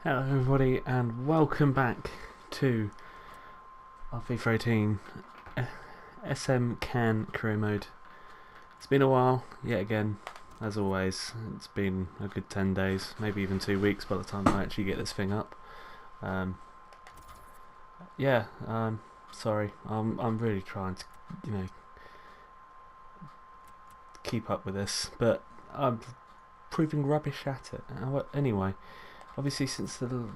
Hello everybody and welcome back to our FIFA18 SM Caen career mode. It's been a while, yet again, as always. It's been a good 10 days, maybe even 2 weeks by the time I actually get this thing up. Sorry, I'm really trying to, keep up with this, but I'm proving rubbish at it. Anyway, obviously since the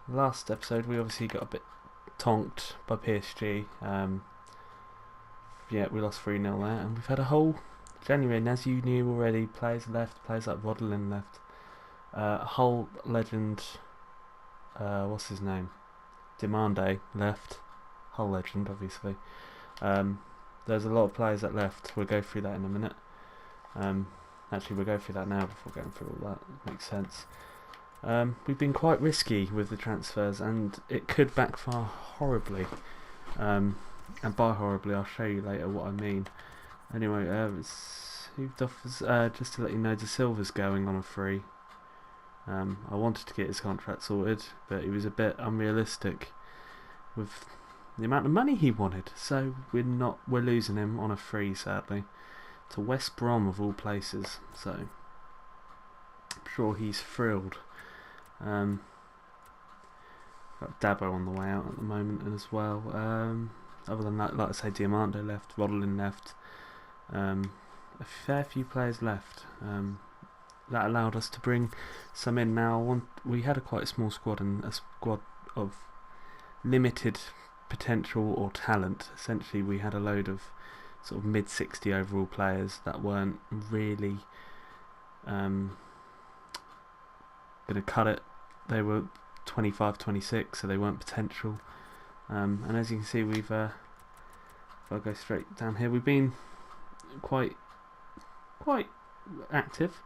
last episode we obviously got a bit tonked by PSG. We lost 3-0 there, and we've had a whole January, and as you knew already, players left, players like Rodlin left, a whole legend, what's his name, Demande left, whole legend obviously. There's a lot of players that left. We'll go through that in a minute. Actually, we'll go through that now before going through all that. It makes sense. We've been quite risky with the transfers, and it could backfire horribly. And by horribly, I'll show you later what I mean. Anyway, it's hooved off just to let you know, De Silva's going on a free. I wanted to get his contract sorted, but he was a bit unrealistic with the amount of money he wanted. So we're losing him on a free, sadly, to West Brom of all places. So I'm sure he's thrilled. Got Dabo on the way out at the moment as well. Other than that, like I say, Diamando left, Rodlin left, a fair few players left. That allowed us to bring some in. Now we had quite a small squad, and a squad of limited potential or talent. Essentially, we had a load of sort of mid-60 overall players that weren't really going to cut it. They were 25, 26, so they weren't potential. And as you can see, we've if I go straight down here, we've been quite active.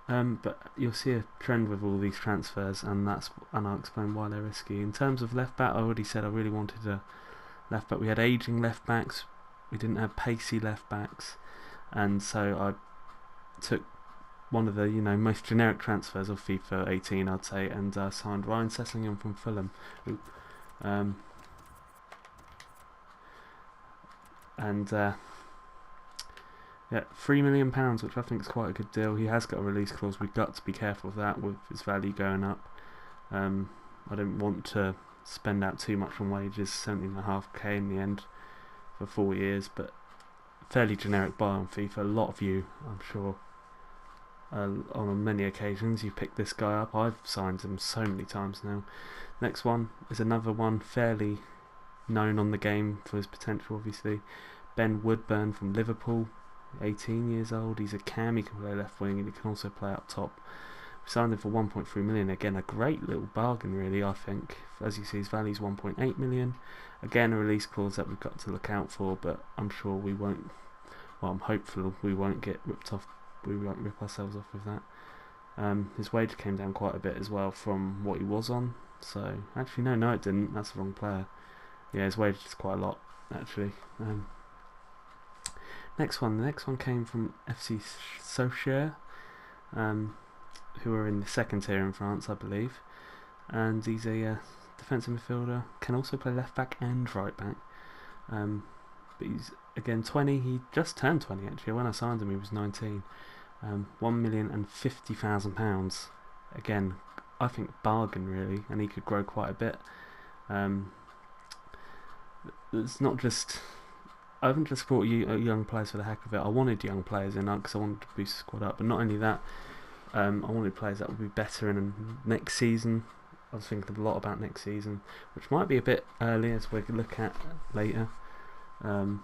But you'll see a trend with all these transfers, and I'll explain why they're risky. In terms of left back, I already said I really wanted a left back. We had ageing left backs, we didn't have pacey left backs, and so I took one of the most generic transfers of FIFA 18, I'd say, and signed Ryan Sessegnon from Fulham. £3 million, which I think is quite a good deal. He has got a release clause. We've got to be careful of that with his value going up. I don't want to spend out too much on wages, 17.5k in the end for 4 years, but fairly generic buy on FIFA. A lot of you, I'm sure, on many occasions, you picked this guy up. I've signed him so many times now. Next one is another one fairly known on the game for his potential, obviously. Ben Woodburn from Liverpool. 18 years old, he's a cam, he can play left wing and he can also play up top. We signed him for 1.3 million, again a great little bargain really, I think. As you see, his value is 1.8 million. Again, a release clause that we've got to look out for, but I'm sure we won't, well, I'm hopeful we won't get ripped off, we won't rip ourselves off with that. His wage came down quite a bit as well from what he was on, so actually no it didn't, that's the wrong player. Yeah, his wage is quite a lot actually. The next one came from FC Sochaux, who are in the second tier in France, I believe, and he's a defensive midfielder, can also play left back and right back, but he's again 20, he just turned 20 actually. When I signed him he was 19. £1,050,000, again I think bargain really, and he could grow quite a bit. It's not just, I haven't just brought young players for the heck of it. I wanted young players in because I wanted to boost the squad up, but not only that, I wanted players that would be better in next season. I was thinking a lot about next season, which might be a bit early as we can look at later. And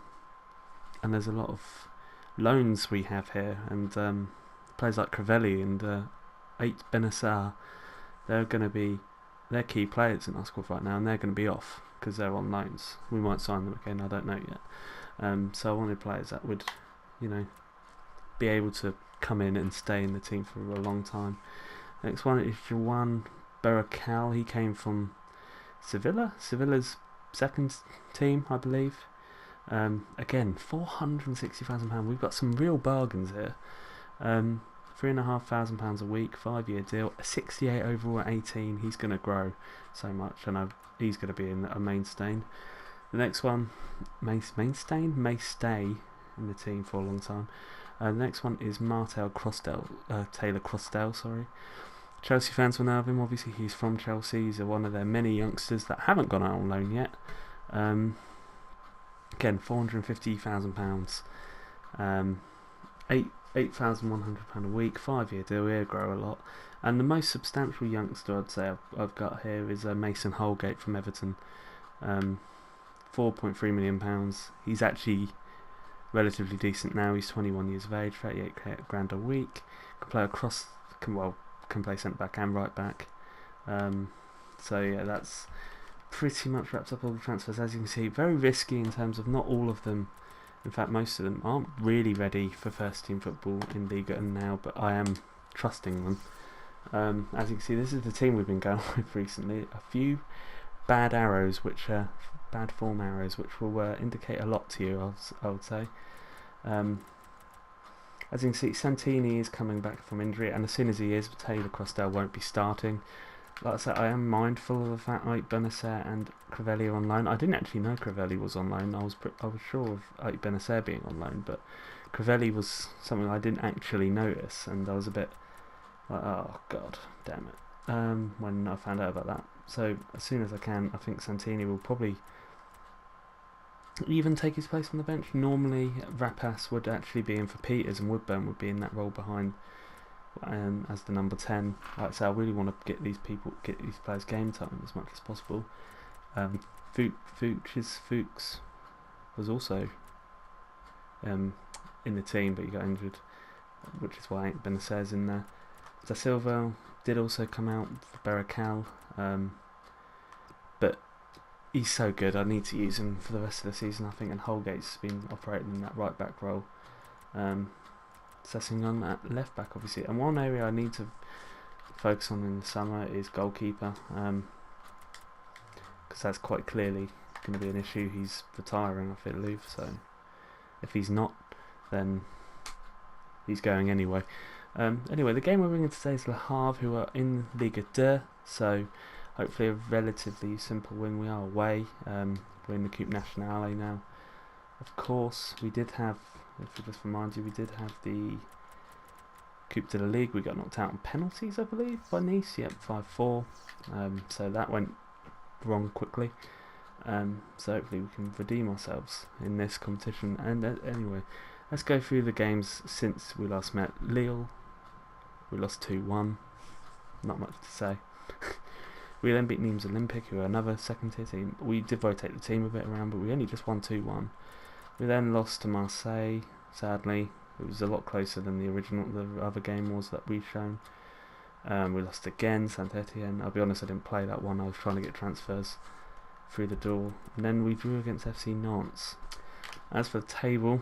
there's a lot of loans we have here, and players like Crivelli and Ait Benassar, they're key players in our squad right now, and they're going to be off because they're on loans. We might sign them again, I don't know yet. So I wanted players that would, be able to come in and stay in the team for a long time. Next one is Juan Berrocal. He came from Sevilla's second team, I believe. Again, £460,000. We've got some real bargains here. £3,500 a week, 5-year deal, a 68 overall at 18. He's going to grow so much, and he's going to be a mainstay. The next one, may stay in the team for a long time. The next one is Taylor Crosdale, sorry. Chelsea fans will know of him. Obviously, he's from Chelsea. He's one of their many youngsters that haven't gone out on loan yet. Again, £450,000, £8,100 a week, 5-year deal. He'll grow a lot. And the most substantial youngster I'd say I've got here is Mason Holgate from Everton. £4.3 million. He's actually relatively decent now. He's 21 years of age, 38 grand a week. Can play centre back and right back. So yeah, that's pretty much wraps up all the transfers. As you can see, very risky in terms of not all of them. In fact, most of them aren't really ready for first team football in Liga and now, but I am trusting them. As you can see, this is the team we've been going with recently. A few bad form arrows, which will indicate a lot to you, I would say. As you can see, Santini is coming back from injury, and as soon as he is, Taylor Crosdale won't be starting. Like I said, I am mindful of the fact Ike Benacer and Crivelli are on loan. I didn't actually know Crivelli was on loan. I was sure of Ike Benacer being on loan, but Crivelli was something I didn't actually notice, and I was a bit like, oh god, damn it, when I found out about that. So as soon as I can, I think Santini will probably even take his place on the bench. Normally Rapace would actually be in for Peters, and Woodburn would be in that role behind as the number 10. Like I say, I really want to get these players game time as much as possible. Fuchs was also in the team, but he got injured, which is why Benacer's in there. Da Silva did also come out for Beracao, but he's so good, I need to use him for the rest of the season, I think, and Holgate's been operating in that right back role. Assessing on that left back, obviously. And one area I need to focus on in the summer is goalkeeper, because that's quite clearly going to be an issue. He's retiring, I believe, so if he's not, then he's going anyway. Anyway, the game we're bringing today is Le Havre, who are in Ligue 2, so hopefully a relatively simple win. We are away. We're in the Coupe Nationale now. Of course, we did have, if I just remind you, we did have the Coupe de la Ligue. We got knocked out on penalties, I believe, by Nice. Yep, 5-4. So that went wrong quickly. So hopefully we can redeem ourselves in this competition. And anyway, let's go through the games since we last met. Lille, we lost 2-1. Not much to say. We then beat Nîmes Olympique, who are another second tier team. We did rotate the team a bit around, but we only just won 2-1. We then lost to Marseille, sadly. It was a lot closer than the other game was that we've shown. We lost again, Saint-Etienne. I'll be honest, I didn't play that one. I was trying to get transfers through the door. And then we drew against FC Nantes. As for the table,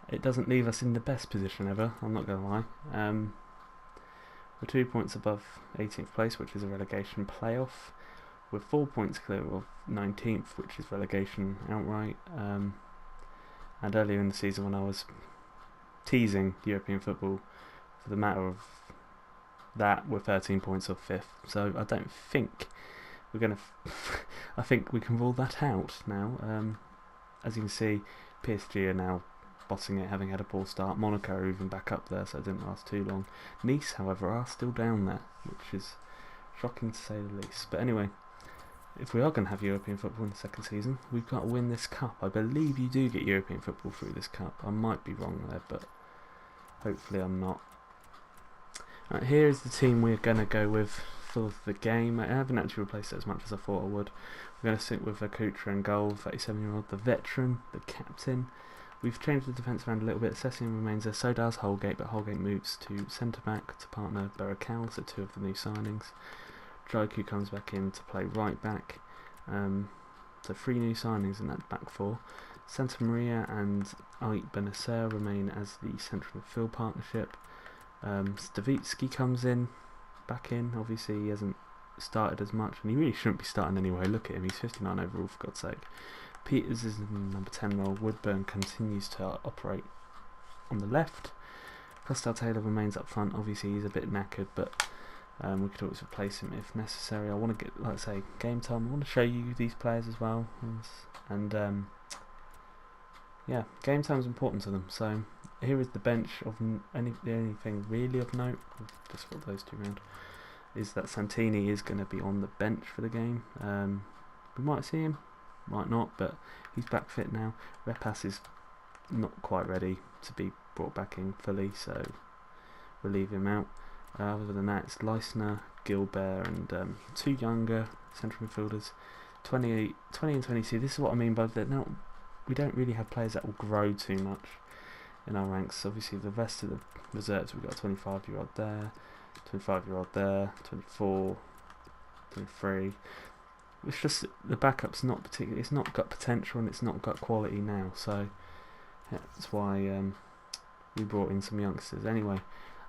it doesn't leave us in the best position ever, I'm not going to lie. We're 2 points above 18th place, which is a relegation playoff. We're 4 points clear of 19th, which is relegation outright. And earlier in the season, when I was teasing European football for the matter of that, we're 13 points off 5th. So I don't think we're going to... I think we can rule that out now. As you can see, PSG are now bossing it, having had a poor start. Monaco are even back up there, so it didn't last too long. Nice, however, are still down there, which is shocking to say the least. But anyway, if we are going to have European football in the second season, we've got to win this cup. I believe you do get European football through this cup. I might be wrong there, but hopefully I'm not. Right, here is the team we're going to go with for the game. I haven't actually replaced it as much as I thought I would. We're going to stick with Akutra in goal, 37-year-old, the veteran, the captain. We've changed the defence around a little bit. Sessing remains there, so does Holgate, but Holgate moves to centre-back to partner Beracao, so 2 of the new signings. Joku comes back in to play right-back, so 3 new signings in that back 4. Santa Maria and Ait Benacer remain as the central midfield partnership. Stavitsky comes back in, obviously he hasn't started as much, and he really shouldn't be starting anyway. Look at him, he's 59 overall, for God's sake. Peters is in the number 10 role. Woodburn continues to operate on the left. Costel Taylor remains up front. Obviously he's a bit knackered, but we could always replace him if necessary. I want to get, like I say, game time. I want to show you these players as well, and yeah, game time is important to them. So here is the bench of anything really of note. Just swap those two round. Is that Santini is going to be on the bench for the game. We might see him, might not, but he's back fit now. Repas is not quite ready to be brought back in fully, so we'll leave him out. Other than that, it's Leisner, Gilbert, and two younger central midfielders, 20 and 22. This is what I mean by that. Now, we don't really have players that will grow too much in our ranks. Obviously, the rest of the reserves, we've got a 25-year-old there, 25-year-old there, 24, 23. It's just the backup's not particularly. It's not got potential and it's not got quality now. So yeah, that's why we brought in some youngsters. Anyway,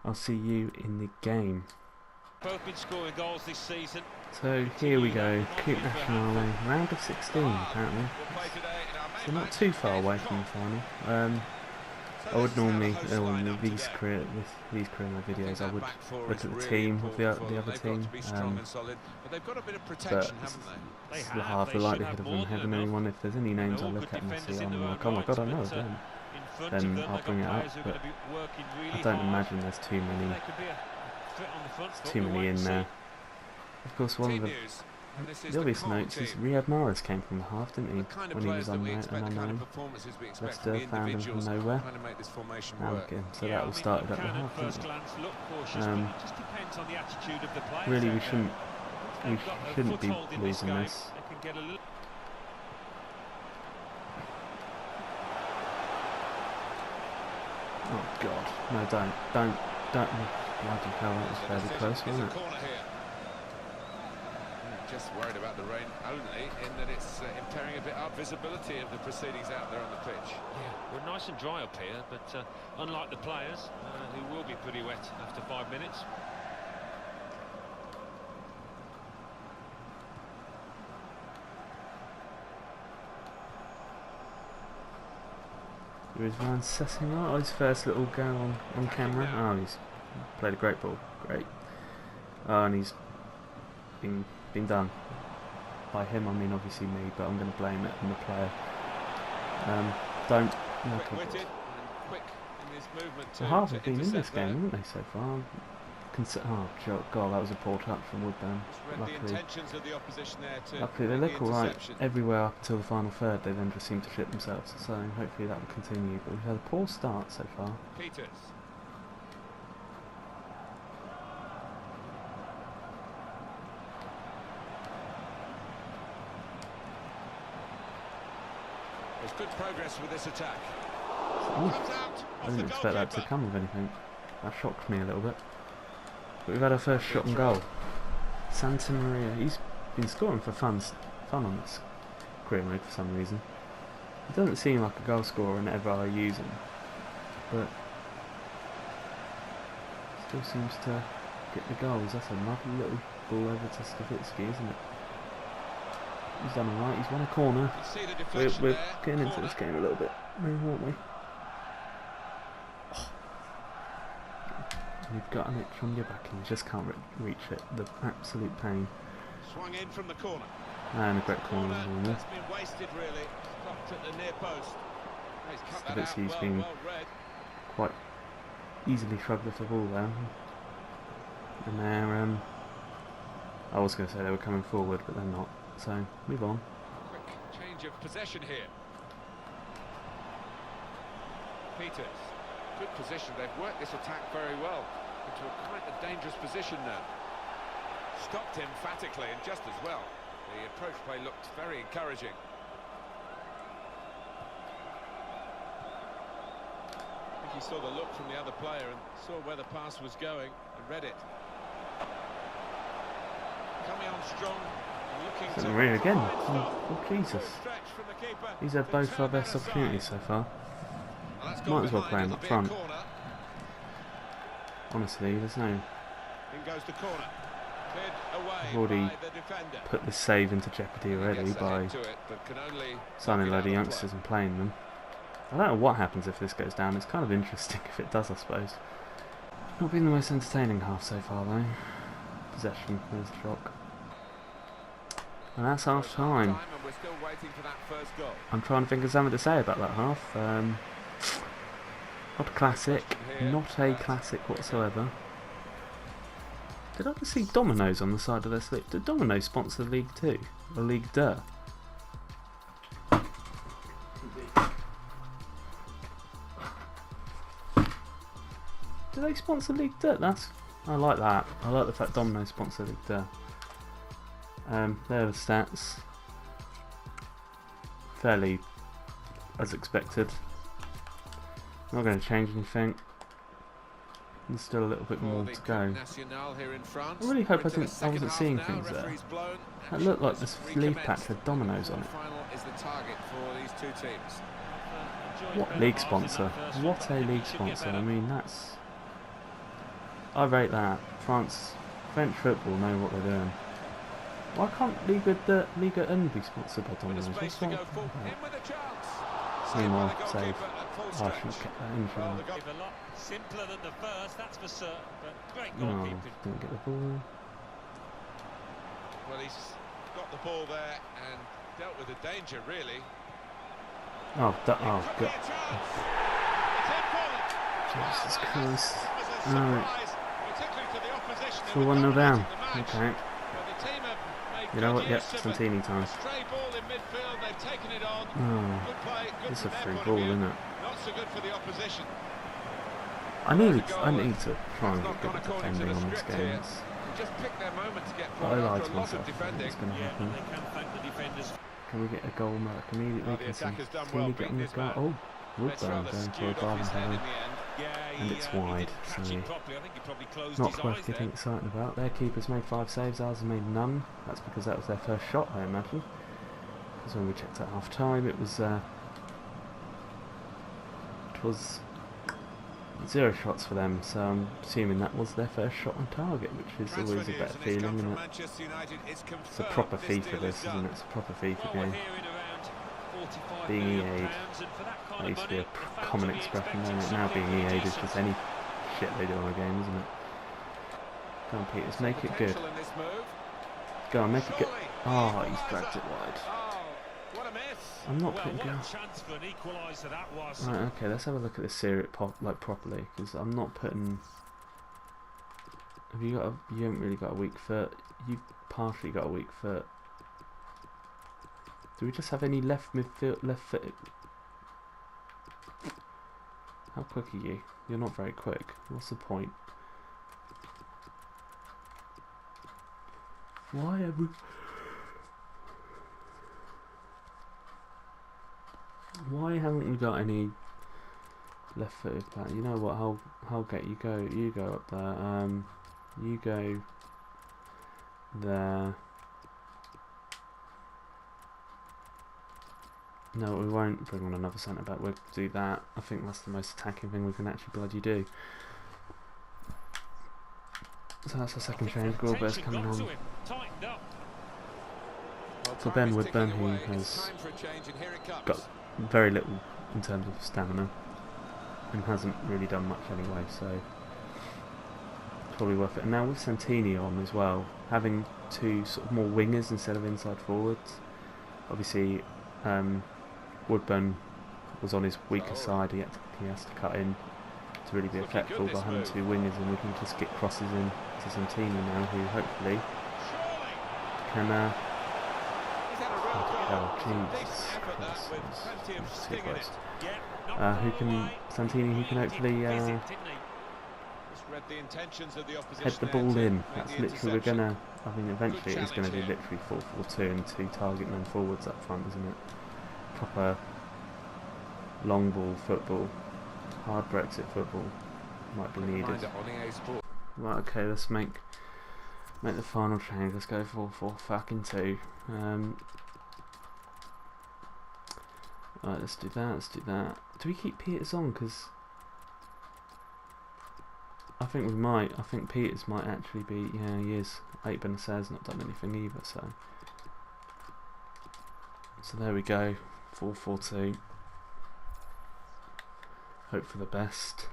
I'll see you in the game. Both been scoring goals this season. So here we go. Coupe Nationale, round of 16 apparently. So not too far away from the final. I would normally, on these career videos, I would look at the team of the other team, but it's half the likelihood of them having anyone. If there's any names I look at and see, I'm like, oh my god, I know them, then I'll bring it up, but I don't imagine there's too many in there. Of course, one of the obvious notes is Riyad Mahrez came from the half, didn't he, when he was on there and unknown. Leicester found him from nowhere. Now look at him, so that all started at the half, didn't it? Really, we shouldn't be losing this. Oh god, no, don't. Bloody hell, that was fairly close, wasn't it? Just worried about the rain only in that it's impairing a bit our visibility of the proceedings out there on the pitch. Yeah, we're nice and dry up here, but unlike the players, who will be pretty wet after 5 minutes. Here is Ryan Sessegnon, his first little go on camera. Oh, he's played a great ball, great. Oh, and he's been done. By him, I mean obviously me, but I'm going to blame it on the player. Don't. So half have been in this game, haven't they, so far? Oh god, that was a poor touch from Woodburn. Luckily they look alright everywhere up until the final third. They then just seem to shit themselves. So hopefully that will continue. But we've had a poor start so far. Peters. There's good progress with this attack. I didn't expect that to come with anything. That shocked me a little bit. But we've had our first shot on goal. Santa Maria, he's been scoring for fun on this career mode for some reason. He doesn't seem like a goal scorer whenever I use him, but still seems to get the goals. That's a lovely little ball over to Stavitsky, isn't it? He's done alright, he's won a corner. We're getting into this game a little bit, aren't we? You've got an itch on your back and you just can't reach it. The absolute pain. Swung in from the corner. And a great corner. That's been wasted really. Stopped at the near post. Stavitsky's been quite easily shrugged off the ball there. And they're I was going to say they were coming forward, but they're not. So move on. Quick change of possession here. Peters. Good position. They've worked this attack very well into quite a dangerous position now. Stopped emphatically and just as well. The approach play looked very encouraging. I think he saw the look from the other player and saw where the pass was going and read it. Coming on strong. Santa Maria again. Oh Jesus. These are both our best opportunities so far. Might as well play him up front. Honestly, there's no... I've already put this save into jeopardy already by signing a load of youngsters and playing them. I don't know what happens if this goes down. It's kind of interesting if it does, I suppose. Not been the most entertaining half so far though. Possession, there's the shock. And that's half time. And we're still waiting for that first goal. I'm trying to think of something to say about that half. Not a classic, not a classic whatsoever. Did I just see Domino's on the side of their slip? Did Domino's sponsor League 2? Or League 2? Do they sponsor League 2? I like that. I like the fact Domino's sponsor League 2. There are the stats. Fairly as expected. Not going to change anything. There's still a little bit more to go. I really hope I wasn't seeing things there. That looked like this league patch had Domino's on it. What league sponsor? What a league sponsor. I mean, that's... I rate that. French football know what they're doing. Why can't Liga 1 be sponsored by Domino's? What's that about? Meanwhile, save. Oh, I shouldn't get that in for them. Simpler than the first, that's for certain, but great No, goalkeeping. didn't get the ball. Well, he's got the ball there and dealt with the danger, really. Oh, God. Jesus Christ. Alright. So 1-0 down. Okay. You know what? Yep, Santini time. Oh, it's a free ball, isn't it? I need to try and get good at defending on this game. I lied to myself. I think it's going to happen. Can we get a goal mark immediately? Can Santini get on the goal? Oh, Woodburn going for a bargain header. And it's wide, so not worth getting excited about. Their keeper's made 5 saves, ours has made none. That's because that was their first shot, I imagine. Because when we checked at half time, it was 0 shots for them. So I'm assuming that was their first shot on target, which is always a better feeling, isn't it? It's a proper FIFA, this, isn't it? It's a proper FIFA game. Being EA'd, that used to be a common expression, isn't it? Now being EA'd is just any shit they do on a game, isn't it? Go on, Peters, make it good. Go on, make it good. Oh, he's dragged it wide. I'm not putting go. Right, okay, let's have a look at this series properly, because I'm not putting... You haven't really got a weak foot. You've partially got a weak foot. Do we just have any left foot? How quick are you? You're not very quick. What's the point? Why have we... Why haven't we got any left-footed player? You know what? I'll get you go. You go up there. You go there. No, we won't bring on another centre back. We'll do that. I think that's the most attacking thing we can actually bloody do. So that's our second change. Gilbert's coming on. For Ben Woodburn, who has got very little in terms of stamina and hasn't really done much anyway, so it's probably worth it. And now with Santini on as well, having 2 sort of more wingers instead of inside forwards. Obviously, Woodburn was on his weaker side. He has to cut in to really be effective by having 2 wingers, and we can just get crosses in to Santini now, who hopefully can. Oh, Jesus Christ, too close. Santini, who can hopefully head the ball in. That's literally, I mean, eventually it's going to be literally 4-4-2 and 2 target men forwards up front, isn't it? Proper long ball football, hard Brexit football might be needed. Right, okay, let's make the final change. Let's go 4-4-2. Right, let's do that. Do we keep Peters on? Because I think we might. I think Peters might actually be... Yeah, he is. 8 Benacer's not done anything either, so there we go. 4-4-2. Hope for the best.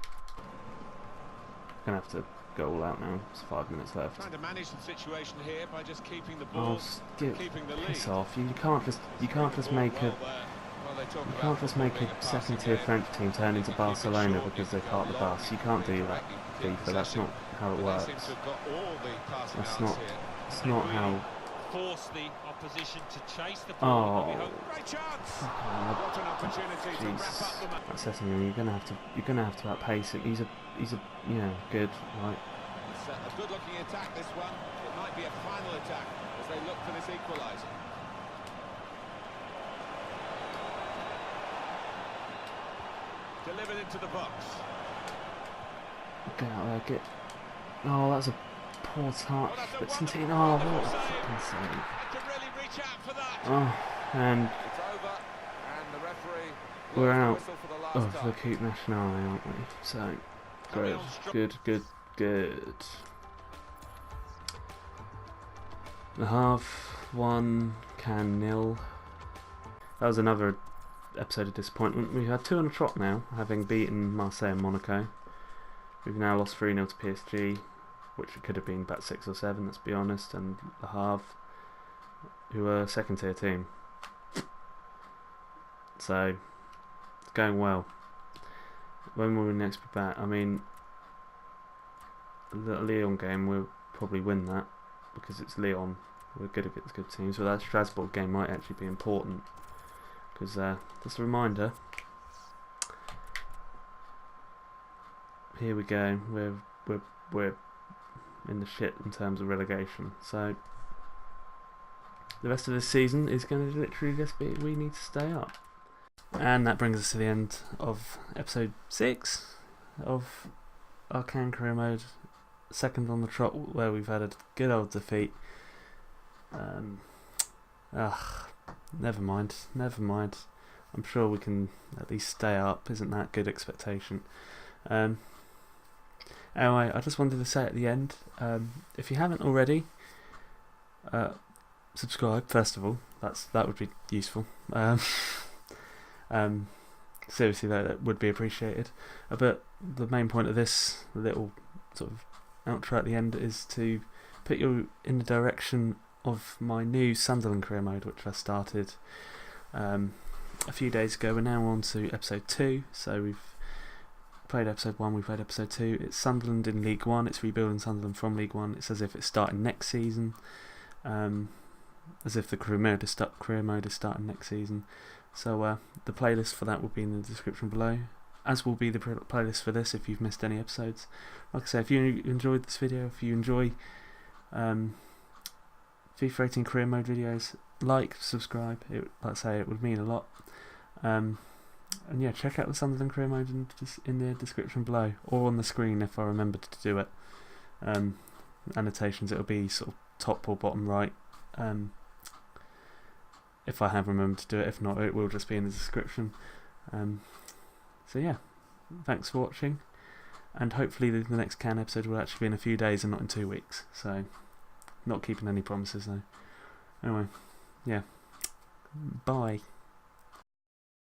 Gonna have to go all out now. It's 5 minutes left. Trying to manage the situation here by just keeping the Oh, ball, keeping the lead. piss off! You can't just make a second-tier French team turn into Barcelona because they park the bus. You can't do that, FIFA. That's not how it works. It's not how. Force the opposition to chase the ball. Oh, Great chance! God. What an opportunity to wrap up the match. That's Essendon. You're gonna have to outpace him. He's a good, right. It's a good-looking attack, this one. It might be a final attack as they look for this equaliser. Delivered into the box. Get out there, get. Oh, that's a poor touch. But Santino, oh, what a fucking save. Can really reach out for that. Oh, and It's over, and the referee we're blows the out whistle for the last of the time. Coupe Nationale, aren't we? So, Carry good, on good. The half 1, Caen 0. That was another episode of disappointment. We've had 2 on the trot now, having beaten Marseille and Monaco. We've now lost 3-0 to PSG, which it could have been about 6 or 7, let's be honest, and Le Havre, who are a second-tier team. So, it's going well. When will we next be back? I mean, the Lyon game, we'll probably win that, because it's Lyon. We're good against good teams, so that Strasbourg game might actually be important. Because, just a reminder, here we go, we're in the shit in terms of relegation, so the rest of this season is going to literally just be, we need to stay up. And that brings us to the end of episode 6 of our Caen career mode, second on the trot, where we've had a good old defeat. Never mind. I'm sure we can at least stay up. Isn't that good expectation? Anyway, I just wanted to say at the end, if you haven't already, subscribe first of all. That would be useful. Seriously though, that would be appreciated. But the main point of this little sort of outro at the end is to put you in the direction of my new Sunderland career mode, which I started a few days ago. We're now on to episode 2, so we've played episode 1, we've played episode 2. It's Sunderland in League 1, it's rebuilding Sunderland from League 1. It's as if it's starting next season, as if the career mode is starting next season. So the playlist for that will be in the description below, as will be the playlist for this if you've missed any episodes. Like I say, if you enjoyed this video, if you enjoy FIFA18 career mode videos, like, subscribe. Like I say, it would mean a lot. And yeah, check out the Sunderland career mode in the description below, or on the screen if I remember to do it. Annotations, it'll be sort of top or bottom right. If I have remembered to do it, if not, it will just be in the description. So yeah, thanks for watching, and hopefully the next Caen episode will actually be in a few days and not in 2 weeks. So, not keeping any promises though. Anyway, yeah, bye.